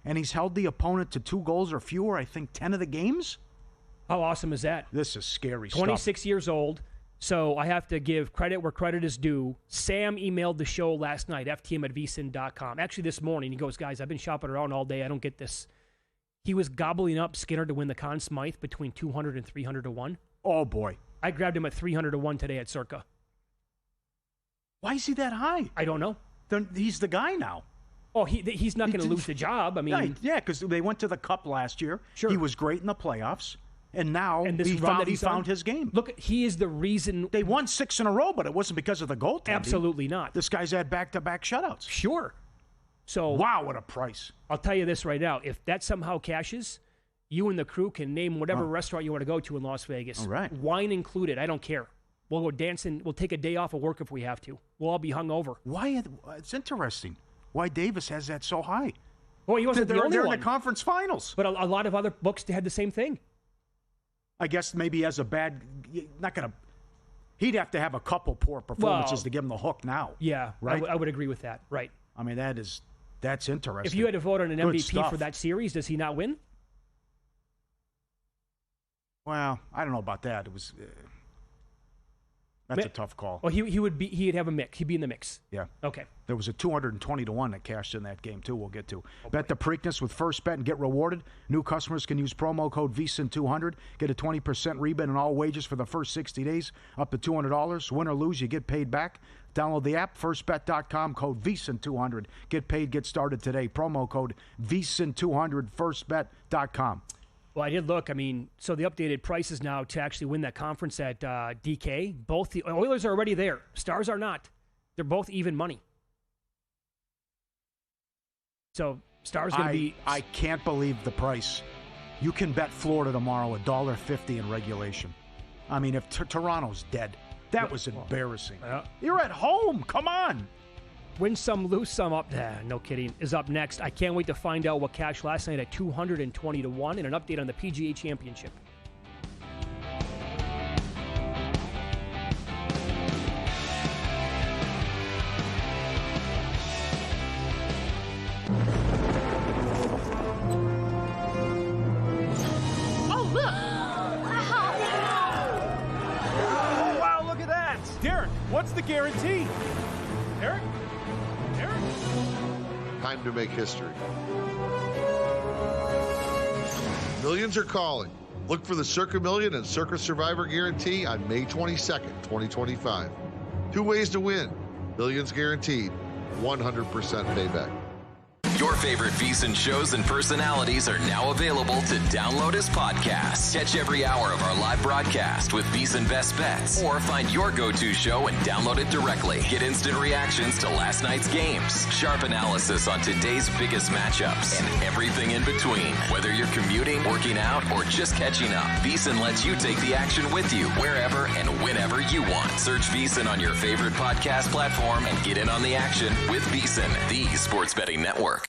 Speaker 5: and he's held the opponent to 2 goals or fewer, I think, 10 of the games.
Speaker 4: How awesome is that?
Speaker 5: This is scary
Speaker 4: 26
Speaker 5: stuff.
Speaker 4: years old. So I have to give credit where credit is due. Sam emailed the show last night, ftm@vsin.com. Actually, this morning, he goes, guys, I've been shopping around all day. I don't get this. He was gobbling up Skinner to win the Conn Smythe between 200 and 300 to 1.
Speaker 5: Oh, boy.
Speaker 4: I grabbed him at 300 to 1 today at Circa.
Speaker 5: Why is he that high?
Speaker 4: I don't know.
Speaker 5: He's the guy now.
Speaker 4: Oh, he's not going to lose the job. I mean,
Speaker 5: yeah, because they went to the Cup last year.
Speaker 4: Sure.
Speaker 5: He was great in the playoffs. And now he found his game.
Speaker 4: Look, he is the reason.
Speaker 5: They won 6 in a row, but it wasn't because of the goaltending.
Speaker 4: Absolutely not.
Speaker 5: This guy's had back-to-back shutouts.
Speaker 4: Sure. So
Speaker 5: wow, what a price.
Speaker 4: I'll tell you this right now. If that somehow cashes, you and the crew can name whatever restaurant you want to go to in Las Vegas.
Speaker 5: All right.
Speaker 4: Wine included. I don't care. We'll go dancing. We'll take a day off of work if we have to. We'll all be hungover.
Speaker 5: Why? It's interesting. Why Davis has that so high.
Speaker 4: Well, he wasn't the only
Speaker 5: They're
Speaker 4: one.
Speaker 5: in the conference finals.
Speaker 4: But a lot of other books had the same thing.
Speaker 5: I guess maybe he has a bad. He'd have to have a couple poor performances to give him the hook now.
Speaker 4: Yeah,
Speaker 5: right.
Speaker 4: I would agree with that. Right.
Speaker 5: I mean, that's interesting.
Speaker 4: If you had to vote on an MVP
Speaker 5: stuff
Speaker 4: for that series, does he not win?
Speaker 5: Well, I don't know about that. It was. That's a tough call.
Speaker 4: Well, he'd have a mix. He'd be in the mix.
Speaker 5: Yeah.
Speaker 4: Okay.
Speaker 5: There was a 220-1 that cashed in that game, too. We'll get to. Bet the Preakness with First Bet and get rewarded. New customers can use promo code VSiN200. Get a 20% rebate on all wages for the first 60 days, up to $200. Win or lose, you get paid back. Download the app, firstbet.com, code VSiN200. Get paid, get started today. Promo code VSiN200, firstbet.com.
Speaker 4: Well, I did look. I mean, so the updated prices now to actually win that conference at DK, both the Oilers are already there. Stars are not. They're both even money. So Stars going to be...
Speaker 5: I can't believe the price. You can bet Florida tomorrow $1.50 in regulation. I mean, if Toronto's dead, that was embarrassing. You're at home. Come on.
Speaker 4: Win some, lose some up. No kidding. Is up next. I can't wait to find out what cashed last night at 220-1 and an update on the PGA Championship.
Speaker 1: Oh, look! Oh, wow, look at that! Derek, what's the guarantee? Derek?
Speaker 2: Time to make history. Millions are calling. Look for the Circa Million and Circa Survivor Guarantee on May 22nd, 2025. 2 ways to win. Millions guaranteed. 100% payback.
Speaker 12: Your favorite VSiN shows and personalities are now available to download as podcasts. Catch every hour of our live broadcast with VSiN Best Bets, or find your go-to show and download it directly. Get instant reactions to last night's games, sharp analysis on today's biggest matchups, and everything in between. Whether you're commuting, working out, or just catching up, VSiN lets you take the action with you wherever and whenever you want. Search VSiN on your favorite podcast platform and get in on the action with VSiN, the sports betting network.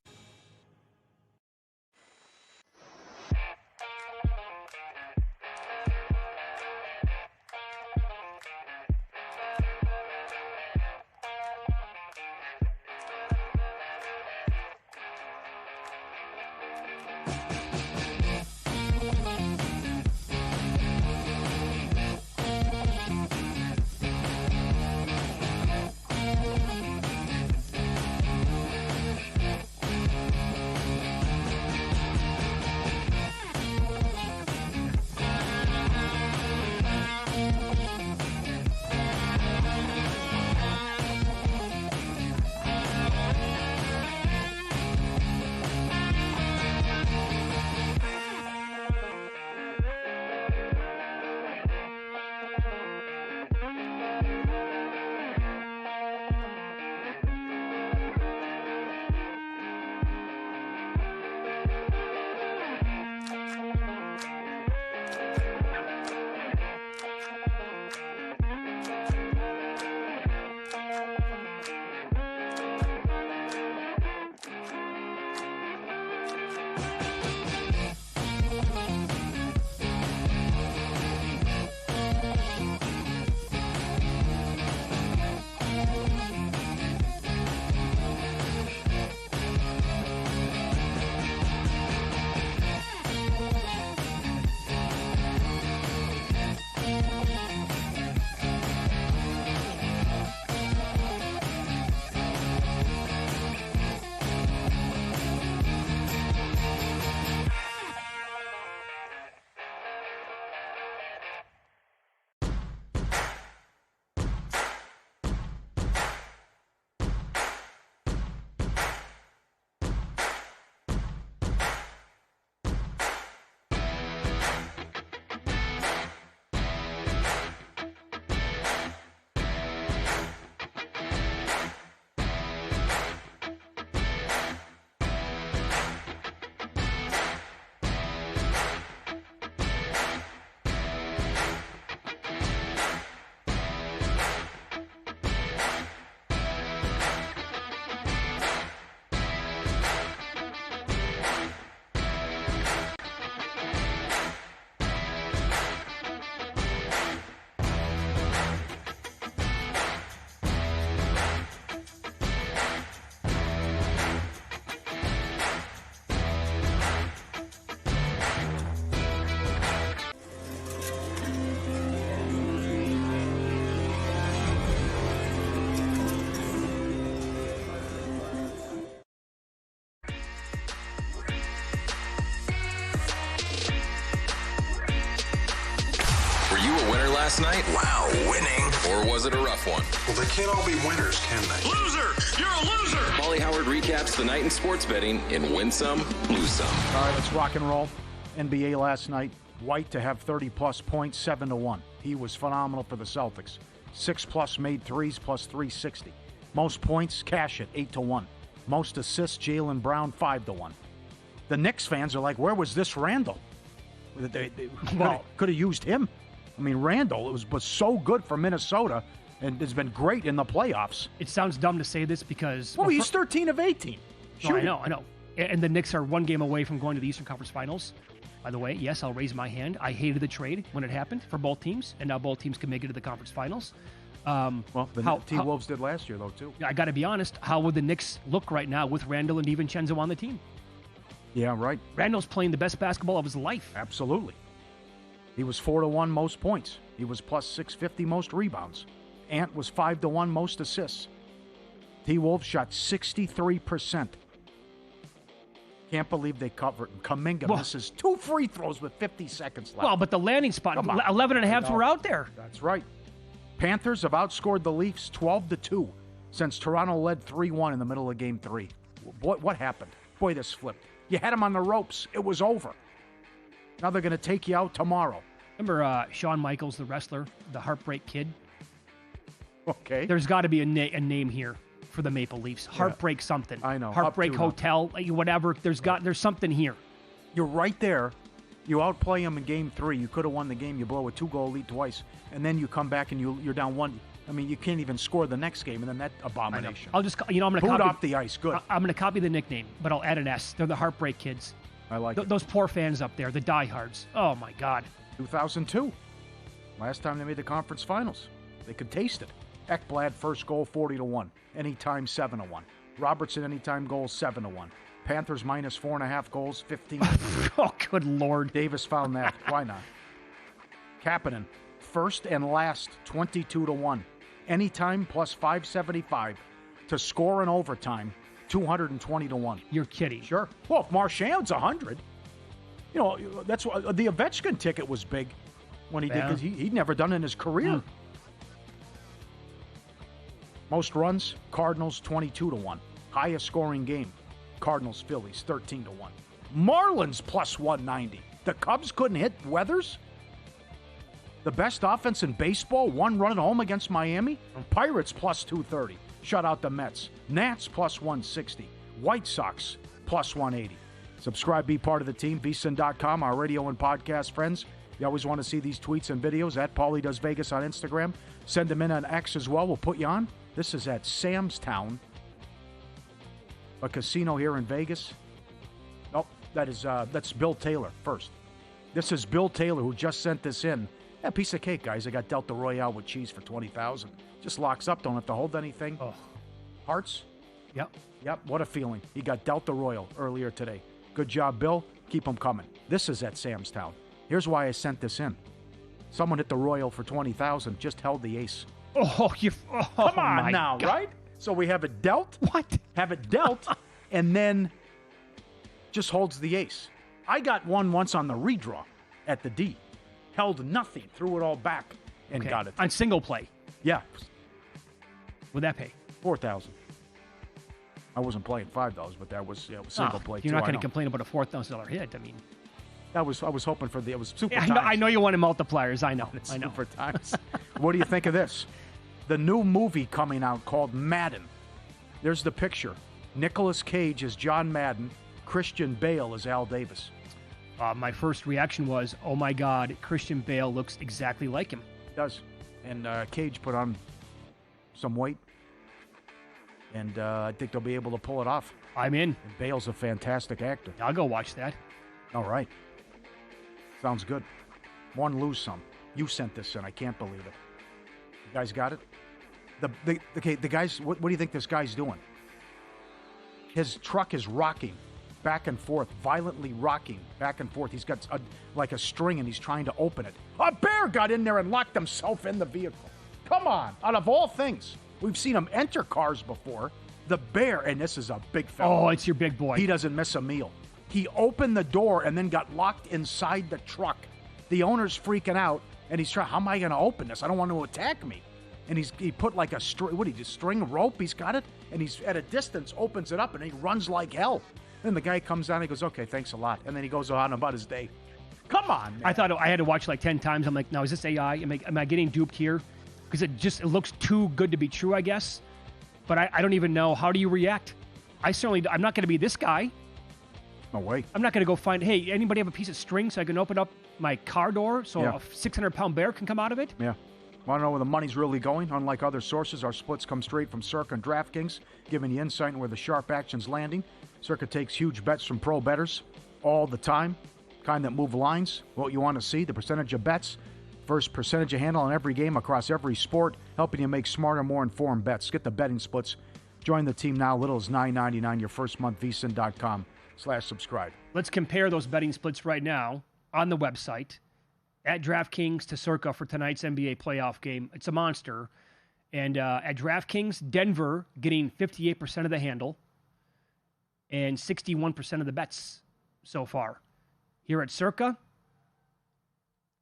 Speaker 12: last night? Wow, winning. Or was it a rough one?
Speaker 13: Well, they can't all be winners, can they?
Speaker 3: Loser! You're a loser!
Speaker 12: Paulie Howard recaps the night in sports betting in Win Some, Lose Some.
Speaker 5: All right, let's rock and roll. NBA last night. White to have 30-plus points, 7-1. He was phenomenal for the Celtics. 6-plus made threes, plus 360. Most points, Cash it, 8-1. Most assists, Jaylen Brown, 5-1. The Knicks fans are like, where was this Randall? They could have used him. I mean, Randall was so good for Minnesota and has been great in the playoffs.
Speaker 4: It sounds dumb to say this because...
Speaker 5: Well, he's 13 of 18.
Speaker 4: No, I know. And the Knicks are one game away from going to the Eastern Conference Finals. By the way, yes, I'll raise my hand. I hated the trade when it happened for both teams, and now both teams can make it to the conference finals.
Speaker 5: Well, the T-Wolves did last year, though, too.
Speaker 4: I got to be honest. How would the Knicks look right now with Randall and DiVincenzo on the team?
Speaker 5: Yeah, right.
Speaker 4: Randall's playing the best basketball of his life.
Speaker 5: Absolutely. He was 4-1 most points. He was plus 650 most rebounds. Ant was 5-1 most assists. T-Wolves shot 63%. Can't believe they covered him. Kuminga misses 2 free throws with 50 seconds left.
Speaker 4: Well, but the landing spot, 11 and a half were out there.
Speaker 5: That's right. Panthers have outscored the Leafs 12-2 since Toronto led 3-1 in the middle of Game 3. What happened? Boy, this flipped. You had them on the ropes. It was over. Now they're going to take you out tomorrow.
Speaker 4: Remember Shawn Michaels, the wrestler, the Heartbreak Kid?
Speaker 5: Okay.
Speaker 4: There's got to be a name here for the Maple Leafs. Heartbreak something.
Speaker 5: I know.
Speaker 4: Heartbreak Hotel, whatever. There's something here.
Speaker 5: You're right there. You outplay them in Game 3. You could have won the game. You blow a 2-goal lead twice. And then you come back and you're down 1. I mean, you can't even score the next game, and then that abomination.
Speaker 4: I'll just, I'm going to
Speaker 5: copy off the ice. Good.
Speaker 4: I'm going to copy the nickname, but I'll add an S. They're the Heartbreak Kids.
Speaker 5: I like it.
Speaker 4: Those poor fans up there, the diehards. Oh, my God.
Speaker 5: 2002. Last time they made the conference finals. They could taste it. Ekblad, first goal, 40-1. Anytime, 7-1. Robertson, anytime goal, 7-1. Panthers minus 4.5 goals, 15.
Speaker 4: Oh, good Lord.
Speaker 5: Davis found that. Why not? Kapanen, first and last, 22-1. Anytime, plus 575. To score in overtime, 220-1.
Speaker 4: You're kidding.
Speaker 5: Sure. Well, if Marchand's 100, that's what the Ovechkin ticket was big when he did, because he'd never done it in his career. Most runs, Cardinals 22-1. Highest scoring game, Cardinals Phillies 13-1. Marlins plus 190. The Cubs couldn't hit Weathers. The best offense in baseball, 1 run at home against Miami. Pirates plus 230. Shut out the Mets. Nats plus 160. White Sox plus 180. Subscribe, be part of the team. VSiN.com, our radio and podcast friends. You always want to see these tweets and videos at Paulie Does Vegas on Instagram. Send them in on X as well. We'll put you on. This is at Sam's Town, a casino here in Vegas. Oh, that's Bill Taylor first. This is Bill Taylor who just sent this in. Yeah, piece of cake, guys. I got Delta Royale with cheese for $20,000. Just locks up. Don't have to hold anything.
Speaker 4: Oh.
Speaker 5: Hearts?
Speaker 4: Yep.
Speaker 5: What a feeling. He got Delta Royal earlier today. Good job, Bill. Keep them coming. This is at Sam's Town. Here's why I sent this in. Someone hit the Royal for $20,000. Just held the ace.
Speaker 4: Oh,
Speaker 5: come on now, God. Right? So we have it dealt.
Speaker 4: What?
Speaker 5: Have it dealt, and then just holds the ace. I got one once on the redraw at the D. Held nothing, threw it all back, and got it.
Speaker 4: On single play?
Speaker 5: Yeah.
Speaker 4: What'd that pay?
Speaker 5: $4,000. I wasn't playing $5, but that was single play.
Speaker 4: You're not going to complain about a $4,000 hit. I mean,
Speaker 5: I was hoping for it was super
Speaker 4: times.
Speaker 5: I
Speaker 4: know you wanted multipliers. I know.
Speaker 5: Super times. What do you think of this? The new movie coming out called Madden. There's the picture. Nicolas Cage is John Madden. Christian Bale is Al Davis.
Speaker 4: My first reaction was, oh my God, Christian Bale looks exactly like him.
Speaker 5: He does. And Cage put on some weight. And I think they'll be able to pull it off.
Speaker 4: I'm in.
Speaker 5: And Bale's a fantastic actor.
Speaker 4: I'll go watch that.
Speaker 5: All right. Sounds good. One, lose some. You sent this in. I can't believe it. You guys got it? The guys, what do you think this guy's doing? His truck is rocking back and forth, violently rocking back and forth. He's got like a string and he's trying to open it. A bear got in there and locked himself in the vehicle. Come on. Out of all things, we've seen him enter cars before. The bear, and this is a big fella.
Speaker 4: Oh, it's your big boy.
Speaker 5: He doesn't miss a meal. He opened the door and then got locked inside the truck. The owner's freaking out. And he's trying, how am I going to open this? I don't want to attack me. And he put like a string rope? He's got it. And he's at a distance, opens it up, and he runs like hell. Then the guy comes down and he goes, okay, thanks a lot. And then he goes on about his day. Come on, man.
Speaker 4: I thought I had to watch like 10 times. I'm like, now, is this AI? Am I getting duped here? Because it looks too good to be true, I guess. But I don't even know. How do you react? I'm not going to be this guy.
Speaker 5: No way.
Speaker 4: I'm not going to go find, hey, anybody have a piece of string so I can open up my car door so a 600-pound bear can come out of it?
Speaker 5: Yeah. Want to know where the money's really going? Unlike other sources, our splits come straight from Circa and DraftKings, giving you insight into where the sharp action's landing. Circa takes huge bets from pro bettors all the time, kind that move lines. What you want to see, the percentage of bets, first percentage of handle on every game across every sport, helping you make smarter, more informed bets. Get the betting splits. Join the team now. Little as $9.99 your first month, VSiN.com/subscribe.
Speaker 4: Let's compare those betting splits right now on the website at DraftKings to Circa for tonight's NBA playoff game. It's a monster. And at DraftKings, Denver getting 58% of the handle and 61% of the bets so far. Here at Circa,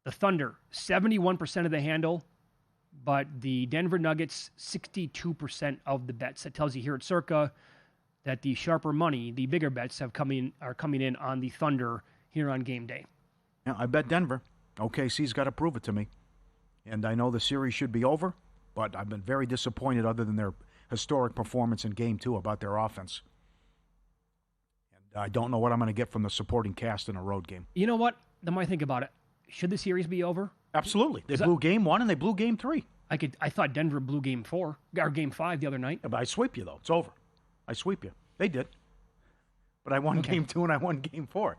Speaker 4: the Thunder, 71% of the handle, but the Denver Nuggets, 62% of the bets. That tells you here at Circa that the sharper money, the bigger bets are coming in on the Thunder here on game day.
Speaker 5: Yeah, I bet Denver. OKC's got to prove it to me. And I know the series should be over, but I've been very disappointed other than their historic performance in Game 2 about their offense. And I don't know what I'm going to get from the supporting cast in a road game.
Speaker 4: You know what? The more I think about it, should the series be over?
Speaker 5: Absolutely. They blew Game 1 and they blew Game 3.
Speaker 4: I thought Denver blew Game 4, or Game 5 the other night.
Speaker 5: Yeah, but I sweep you, though. It's over. I sweep you. They did. But I won Game 2 and I won Game 4.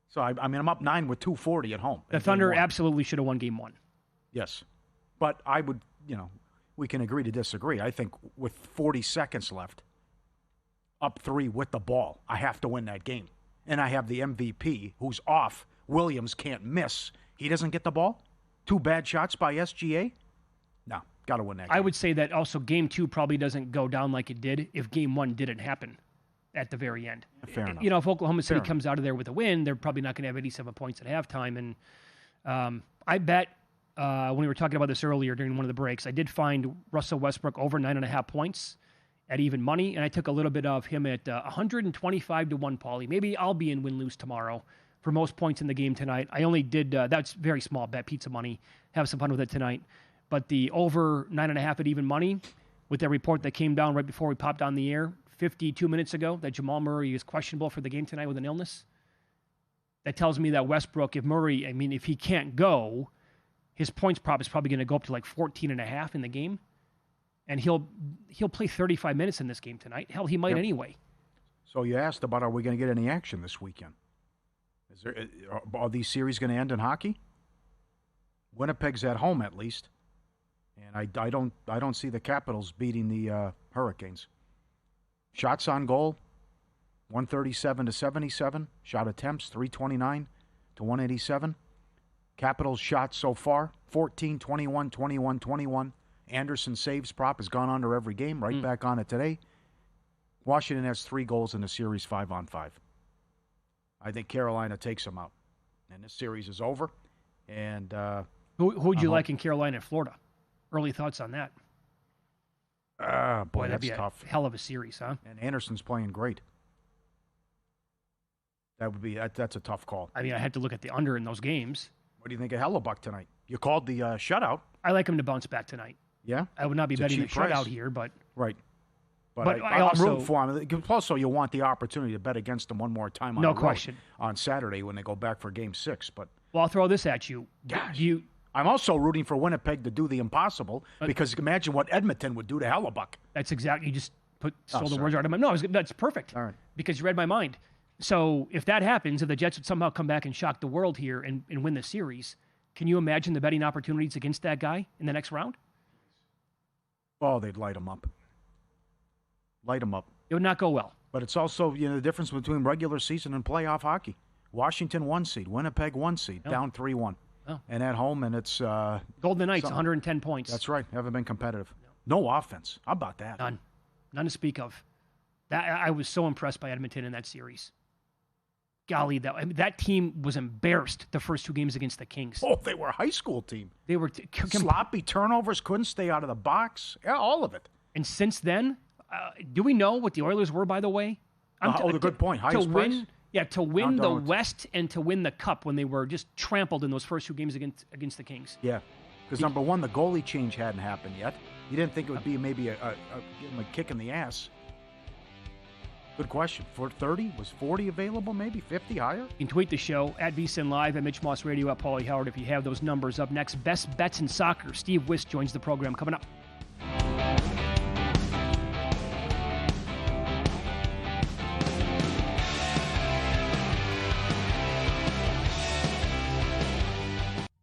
Speaker 5: So, I'm up 9 with 240 at home.
Speaker 4: The Thunder absolutely should have won Game 1.
Speaker 5: Yes. But I would, we can agree to disagree. I think with 40 seconds left, up 3 with the ball, I have to win that game. And I have the MVP who's off. Williams can't miss. He doesn't get the ball? 2 bad shots by SGA? No, got to win that game.
Speaker 4: I would say that also Game 2 probably doesn't go down like it did if Game 1 didn't happen at the very end.
Speaker 5: Fair enough.
Speaker 4: If Oklahoma City comes out of there with a win, they're probably not going to have 87 points at halftime. And I bet when we were talking about this earlier during one of the breaks, I did find Russell Westbrook over 9.5 points at even money, and I took a little bit of him at 125 to 1, Paulie. Maybe I'll be in win-lose tomorrow for most points in the game tonight. I only did, that's very small bet, pizza money. Have some fun with it tonight. But the over 9.5 at even money, with that report that came down right before we popped on the air 52 minutes ago, that Jamal Murray is questionable for the game tonight with an illness, that tells me that Westbrook, if he can't go, his points prop is probably going to go up to like 14.5 in the game. And he'll play 35 minutes in this game tonight. Hell, he might anyway.
Speaker 5: So you asked about, are we going to get any action this weekend? Are these series going to end in hockey? Winnipeg's at home at least, and I don't see the Capitals beating the Hurricanes. Shots on goal, 137 to 77. Shot attempts, 329 to 187. Capitals shots so far, 14, 21, 21, 21. Anderson saves prop has gone under every game, right back on it today. Washington has 3 goals in the series 5-on-5. I think Carolina takes them out. And this series is over. And
Speaker 4: who'd you like in Carolina and Florida? Early thoughts on that?
Speaker 5: Boy,
Speaker 4: that'd
Speaker 5: that's
Speaker 4: be
Speaker 5: tough.
Speaker 4: A hell of a series, huh?
Speaker 5: And Anderson's playing great. That's a tough call.
Speaker 4: I had to look at the under in those games.
Speaker 5: What do you think of Hellebuck tonight? You called the shutout.
Speaker 4: I like him to bounce back tonight.
Speaker 5: Yeah?
Speaker 4: I would not be betting the shutout here, but...
Speaker 5: Right. But I'm rooting for him. Also, you want the opportunity to bet against them one more time on Saturday when they go back for Game 6. But
Speaker 4: well, I'll throw this at you.
Speaker 5: Gosh. I'm also rooting for Winnipeg to do the impossible because imagine what Edmonton would do to Hellebuck.
Speaker 4: That's exactly... You just stole the words out of my mouth. No, that's perfect.
Speaker 5: All right.
Speaker 4: Because you read my mind. So if that happens, if the Jets would somehow come back and shock the world here and win the series, can you imagine the betting opportunities against that guy in the next round?
Speaker 5: Oh, they'd light him up. Light them up.
Speaker 4: It would not go well.
Speaker 5: But it's also, the difference between regular season and playoff hockey. Washington 1 seed, Winnipeg 1 seed, down 3-1.
Speaker 4: Oh.
Speaker 5: And at home, and it's...
Speaker 4: Golden Knights, 110 points.
Speaker 5: That's right. Haven't been competitive. No offense. How about that?
Speaker 4: None to speak of. I was so impressed by Edmonton in that series. golly, that team was embarrassed the first 2 games against the Kings.
Speaker 5: Oh, they were a high school team.
Speaker 4: They were
Speaker 5: sloppy turnovers, couldn't stay out of the box. Yeah, all of it.
Speaker 4: And since then, do we know what the Oilers were, by the way?
Speaker 5: The good point. Highest price?
Speaker 4: To win the West and to win the Cup when they were just trampled in those first 2 games against the Kings.
Speaker 5: Yeah, because number one, the goalie change hadn't happened yet. You didn't think it would be maybe a kick in the ass. Good question. For 30, was 40 available? Maybe 50 higher?
Speaker 4: You can tweet the show at VSiN Live, at Mitch Moss Radio, at Paulie Howard if you have those numbers. Up next, best bets in soccer. Steve Wiss joins the program coming up.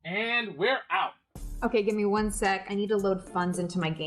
Speaker 14: And we're out. Okay, give me 1 sec. I need to load funds into my game.